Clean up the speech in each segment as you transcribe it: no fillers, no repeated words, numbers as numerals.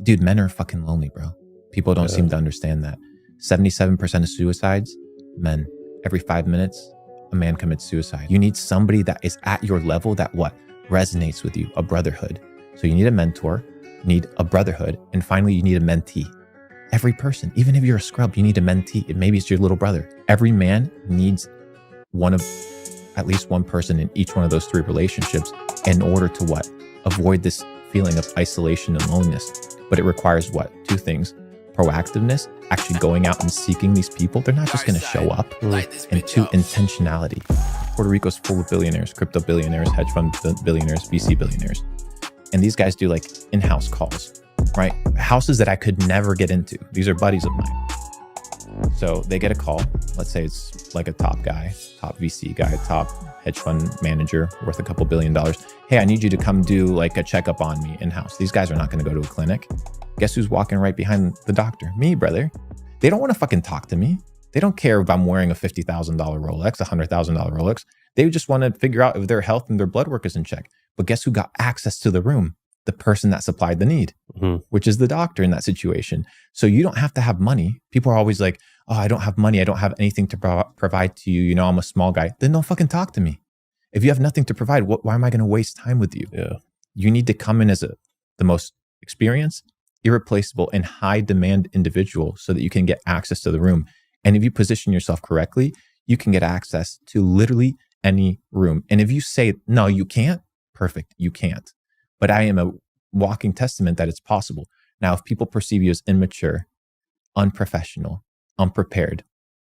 Dude, men are fucking lonely, bro. People don't seem to understand that. 77% of suicides, men. Every 5 minutes, a man commits suicide. You need somebody that is at your level that what? Resonates with you, a brotherhood. So you need a mentor, you need a brotherhood, and finally you need a mentee. Every person, even if you're a scrub, you need a mentee. Maybe it's your little brother. Every man needs at least one person in each one of those 3 relationships in order to what? Avoid this feeling of isolation and loneliness. But it requires what? 2 things. Proactiveness, actually going out and seeking these people. They're not just going to show up. And 2, intentionality. Puerto Rico's full of billionaires, crypto billionaires, hedge fund billionaires, VC billionaires. And these guys do like in-house calls, right? Houses that I could never get into. These are buddies of mine. So they get a call. Let's say it's like a top guy, top VC guy, top hedge fund manager worth a couple $1 billion. Hey, I need you to come do like a checkup on me in-house. These guys are not going to go to a clinic. Guess who's walking right behind the doctor? Me, brother. They don't want to fucking talk to me. They don't care if I'm wearing a $50,000 Rolex, a $100,000 Rolex. They just want to figure out if their health and their blood work is in check. But guess who got access to the room? The person that supplied the need, which is the doctor in that situation. So you don't have to have money. People are always like, oh, I don't have money. I don't have anything to provide to you. You know, I'm a small guy. Then don't fucking talk to me. If you have nothing to provide, why am I going to waste time with you? Yeah. You need to come in as the most experienced, irreplaceable, and high demand individual so that you can get access to the room. And if you position yourself correctly, you can get access to literally any room. And if you say, no, you can't, perfect, you can't. But I am a walking testament that it's possible. Now, if people perceive you as immature, unprofessional, unprepared,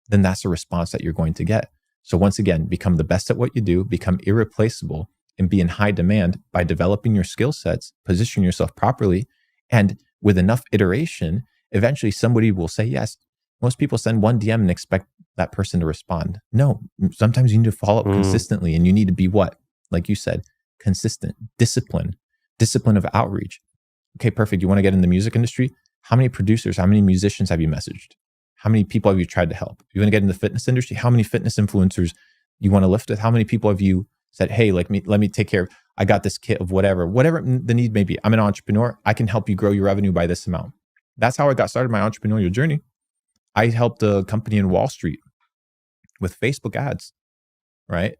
then that's a response that you're going to get. So once again, become the best at what you do, become irreplaceable, and be in high demand by developing your skill sets, position yourself properly, and with enough iteration, eventually somebody will say yes. Most people send one DM and expect that person to respond. No, sometimes you need to follow up consistently, and you need to be what? Like you said, consistent, discipline of outreach. Okay, perfect. You want to get in the music industry? How many producers, how many musicians have you messaged? How many people have you tried to help? You want to get in the fitness industry? How many fitness influencers you want to lift with? How many people have you said, hey, let me take care of, I got this kit of whatever the need may be. I'm an entrepreneur. I can help you grow your revenue by this amount. That's how I got started my entrepreneurial journey. I helped a company in Wall Street with Facebook ads, right?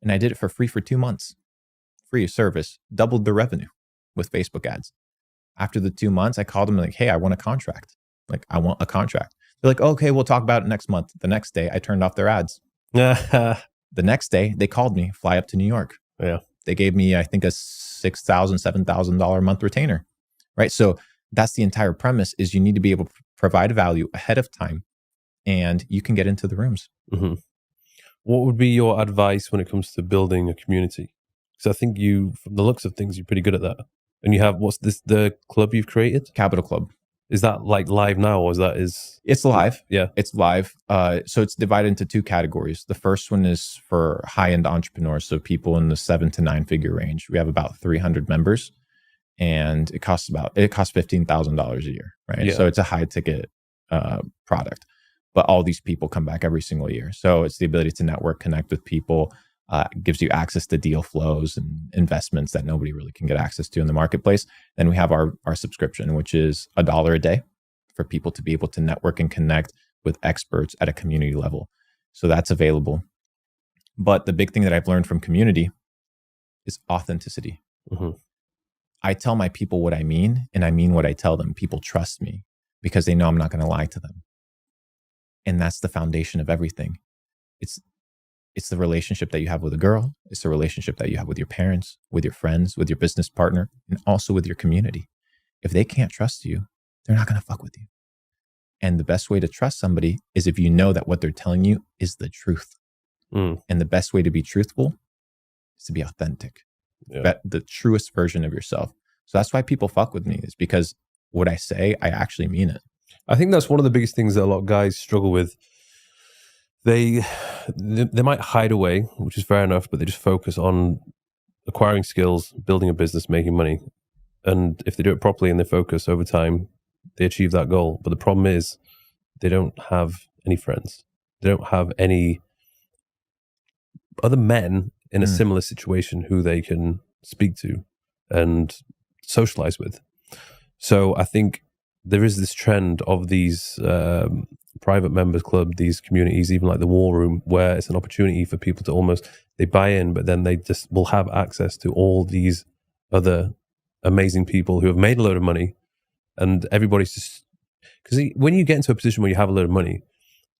And I did it for free for 2 months. Free service, doubled the revenue with Facebook ads. After the 2 months, I called them like, hey, I want a contract. Like, I want a contract. They're like, okay, we'll talk about it next month. The next day, I turned off their ads. The next day, they called me, fly up to New York. Yeah. They gave me, I think, a $6,000, $7,000 a month retainer, right? So that's the entire premise is you need to be able to provide value ahead of time and you can get into the rooms. Mm-hmm. What would be your advice when it comes to building a community? Because I think you, from the looks of things, you're pretty good at that. And you have, what's this, the club you've created? Capital Club. Is that like live now or It's live. Yeah. It's live. So it's divided into 2 categories. The first one is for high-end entrepreneurs. So people in the 7 to 9 figure range. We have about 300 members and it costs $15,000 a year, right? Yeah. So it's a high ticket product, but all these people come back every single year. So it's the ability to network, connect with people, gives you access to deal flows and investments that nobody really can get access to in the marketplace. Then we have our subscription, which is $1 a day for people to be able to network and connect with experts at a community level. So that's available. But the big thing that I've learned from community is authenticity. Mm-hmm. I tell my people what I mean, and I mean what I tell them. People trust me because they know I'm not going to lie to them. And that's the foundation of everything. It's the relationship that you have with a girl. It's the relationship that you have with your parents, with your friends, with your business partner, and also with your community. If they can't trust you, they're not going to fuck with you. And the best way to trust somebody is if you know that what they're telling you is the truth. And the best way to be truthful is to be authentic. Yeah. The truest version of yourself. So that's why people fuck with me, is because what I say, I actually mean it. I think that's one of the biggest things that a lot of guys struggle with. They might hide away, which is fair enough, but they just focus on acquiring skills, building a business, making money. And if they do it properly and they focus over time, they achieve that goal. But the problem is they don't have any friends. They don't have any other men in a similar situation who they can speak to and socialize with. So I think there is this trend of these private members club, these communities, even like the War Room, where it's an opportunity for people to almost, they buy in, but then they just will have access to all these other amazing people who have made a load of money. And everybody's just, because when you get into a position where you have a load of money,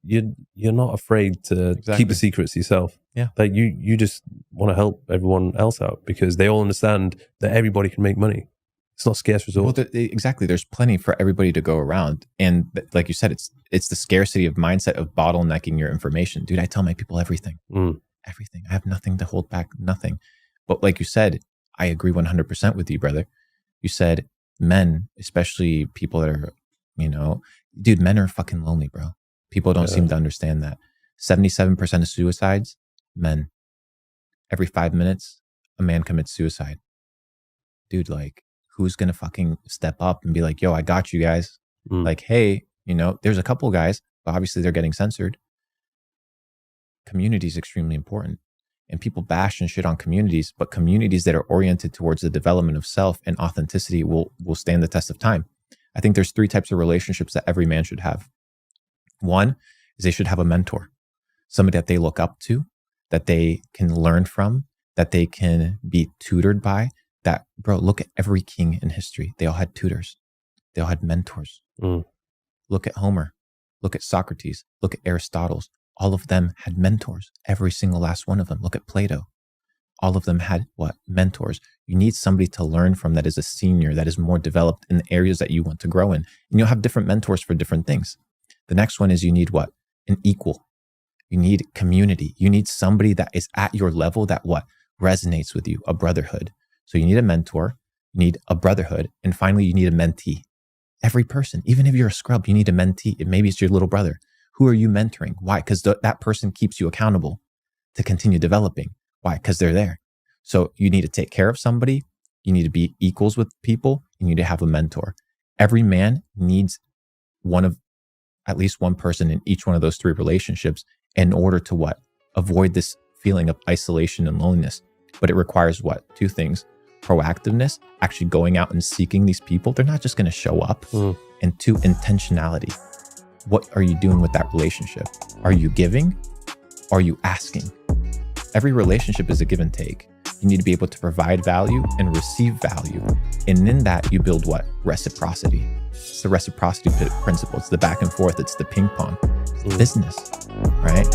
you're not afraid to keep the secrets to yourself. Yeah. Like you just want to help everyone else out because they all understand that everybody can make money. It's not scarce resource. Well, exactly. There's plenty for everybody to go around. And like you said, it's the scarcity of mindset of bottlenecking your information. Dude, I tell my people everything. Everything. I have nothing to hold back, nothing. But like you said, I agree 100% with you, brother. You said men, especially people that are, dude, men are fucking lonely, bro. People don't seem to understand that. 77% of suicides, men. Every 5 minutes, a man commits suicide. Dude, like, who's going to fucking step up and be like, yo, I got you guys. Like, hey, there's a couple guys, but obviously they're getting censored. Community is extremely important. And people bash and shit on communities, but communities that are oriented towards the development of self and authenticity will stand the test of time. I think there's 3 types of relationships that every man should have. One is they should have a mentor, somebody that they look up to, that they can learn from, that they can be tutored by. That, bro, look at every king in history. They all had tutors. They all had mentors. Look at Homer. Look at Socrates. Look at Aristotle. All of them had mentors. Every single last one of them. Look at Plato. All of them had what? Mentors. You need somebody to learn from that is a senior, that is more developed in the areas that you want to grow in. And you'll have different mentors for different things. The next one is you need what? An equal. You need community. You need somebody that is at your level that what? Resonates with you, a brotherhood. So you need a mentor, you need a brotherhood, and finally you need a mentee. Every person, even if you're a scrub, you need a mentee. Maybe it's your little brother. Who are you mentoring? Why? Because that person keeps you accountable to continue developing. Why? Because they're there. So you need to take care of somebody. You need to be equals with people. You need to have a mentor. Every man needs at least one person in each one of those 3 relationships in order to what? Avoid this feeling of isolation and loneliness. But it requires what? 2 things. Proactiveness, actually going out and seeking these people. They're not just going to show up. And 2, intentionality. What are you doing with that relationship? Are you giving? Are you asking? Every relationship is a give and take. You need to be able to provide value and receive value. And in that, you build what? Reciprocity. It's the reciprocity principle. It's the back and forth. It's the ping pong. It's business, right?